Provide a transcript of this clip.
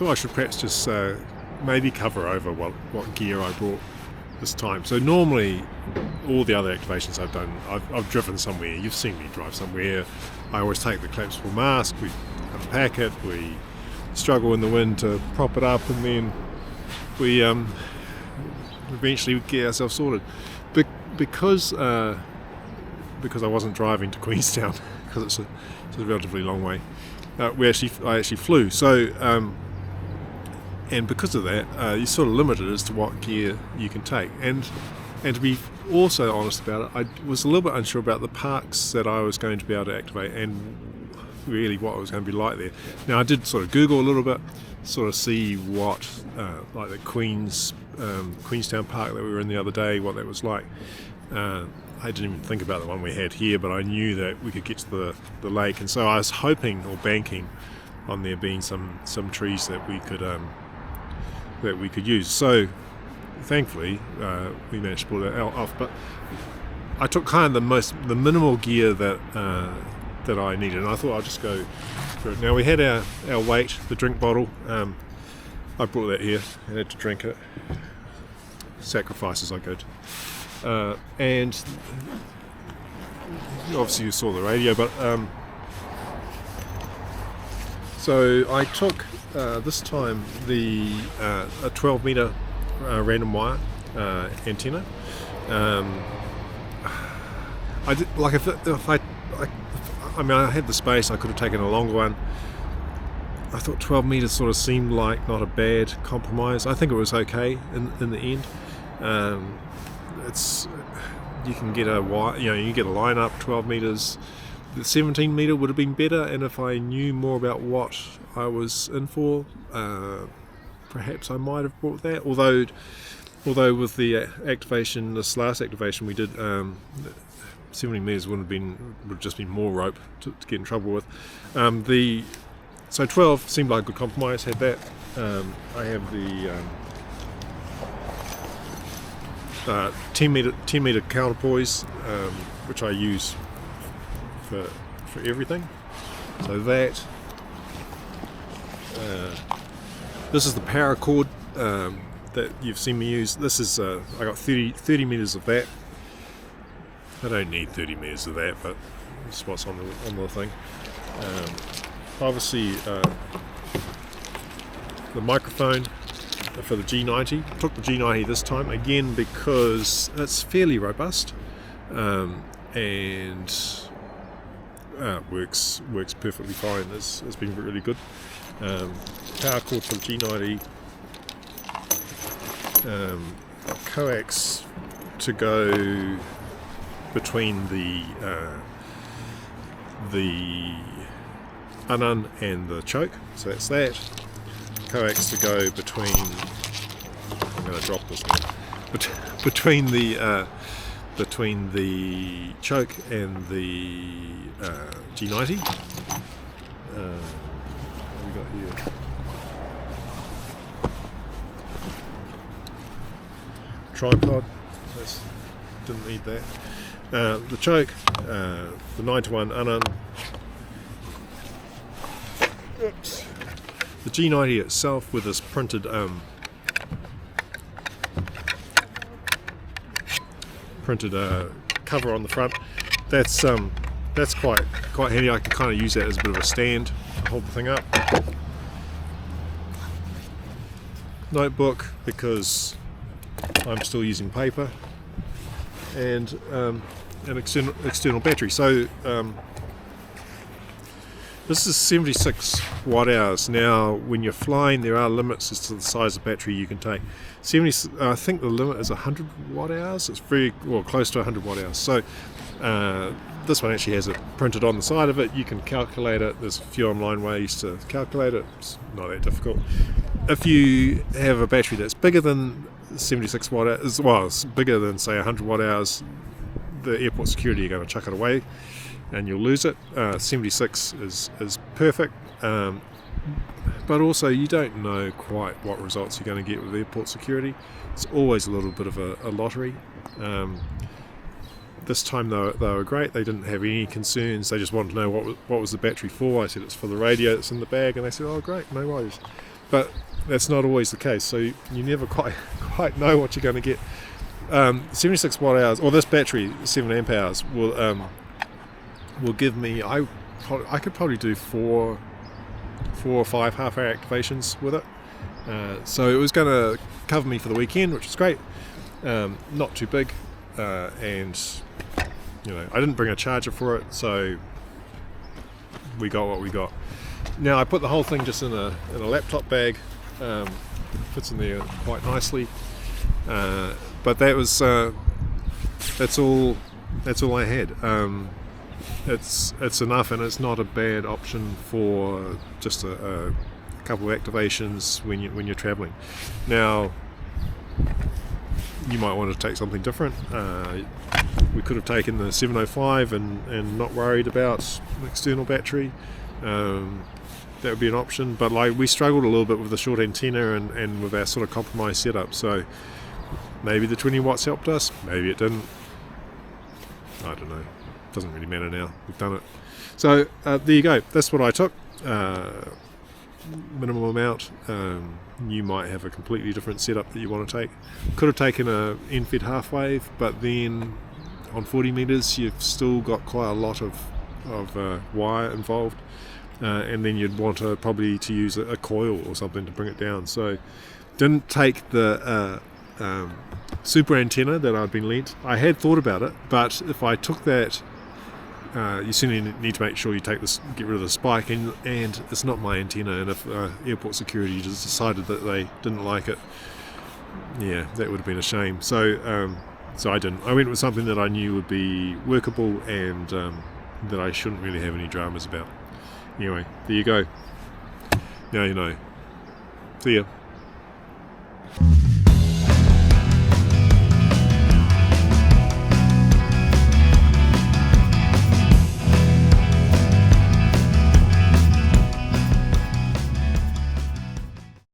thought I should perhaps just maybe cover over what gear I brought this time. So normally all the other activations I've done, I've driven somewhere. You've seen me drive somewhere. I always take the collapsible mask, we unpack it, we struggle in the wind to prop it up, and then we eventually get ourselves sorted. Because I wasn't driving to Queenstown, because it's a relatively long way, I actually flew. So and because of that, you're sort of limited as to what gear you can take. And to be also honest about it, I was a little bit unsure about the parks that I was going to be able to activate and really what it was going to be like there. Now, I did sort of Google a little bit, sort of see what, like the Queenstown Park that we were in the other day, what that was like. I didn't even think about the one we had here, but I knew that we could get to the lake, and so I was hoping or banking on there being some trees that we could use. So thankfully we managed to pull that off. But I took kind of the minimal gear that I needed, and I thought I'd just go through it. Now, we had our weight, the drink bottle. I brought that here. I had to drink it. Sacrifices I could. And obviously you saw the radio, but so I took this time a 12 meter random wire antenna. I did, like if I had the space, I could have taken a longer one. I thought 12 meters sort of seemed like not a bad compromise. I think it was okay in the end. You can get a wire, you get a line up 12 meters. The 17 meter would have been better, and if I knew more about what I was in for, perhaps I might have brought that. Although with the activation, this last activation we did, 17 meters would have just been more rope to get in trouble with. So 12 seemed like a good compromise. Had that. I have the 10 meter counterpoise, which I use for everything. So that this is the power cord that you've seen me use. This is I got 30 meters of that. I don't need 30 meters of that, but it's what's on the thing. Obviously the microphone for the G90. I took the G90 this time again because it's fairly robust, and works perfectly fine. It's been really good. Power cord for the G90, coax to go between the unun and the choke, so that's that. Coax to go between, I'm going to drop this now, between the choke and the G90. What have we got here? Tripod, didn't need that. The choke, the 9-to-1 unun. Oops. The G90 itself with this printed cover on the front, that's quite handy. I can kind of use that as a bit of a stand to hold the thing up. Notebook, because I'm still using paper, and an external battery. So this is 76 watt hours. Now, when you're flying, there are limits as to the size of battery you can take. I think the limit is 100 watt hours. It's very close to 100 watt hours. So this one actually has it printed on the side of it. You can calculate it. There's a few online ways to calculate it. It's not that difficult. If you have a battery that's bigger than 76 watt hours, it's bigger than say 100 watt hours, the airport security are going to chuck it away and you'll lose it. 76 is perfect, but also you don't know quite what results you're going to get with airport security. It's always a little bit of a lottery. This time they were great. They didn't have any concerns. They just wanted to know what was the battery for. I said it's for the radio that's in the bag, and they said, oh great, no worries. but that's not always the case. So you never quite know what you're going to get. 76 watt hours, or this battery 7 amp hours will give me. I could probably do four or five half-hour activations with it. So it was going to cover me for the weekend, which is great. Not too big, and I didn't bring a charger for it, so we got what we got. Now I put the whole thing just in a laptop bag. Fits in there quite nicely, but that was that's all I had. It's enough, and it's not a bad option for just a couple of activations when you're traveling. Now you might want to take something different. We could have taken the 705 and not worried about an external battery. That would be an option, but we struggled a little bit with the short antenna and with our sort of compromise setup. So maybe the 20 watts helped us, maybe it didn't. I don't know. Doesn't really matter now. We've done it. So there you go. That's what I took. Minimum amount. You might have a completely different setup that you want to take. Could have taken a end-fed half wave, but then on 40 meters you've still got quite a lot of wire involved, and then you'd want to probably use a coil or something to bring it down. So didn't take the super antenna that I'd been lent. I had thought about it, but if I took that, you certainly need to make sure you get rid of the spike, and it's not my antenna, and if airport security just decided that they didn't like it, yeah, that would have been a shame. So I didn't. I went with something that I knew would be workable and that I shouldn't really have any dramas about. Anyway, there you go. Now you know. See ya.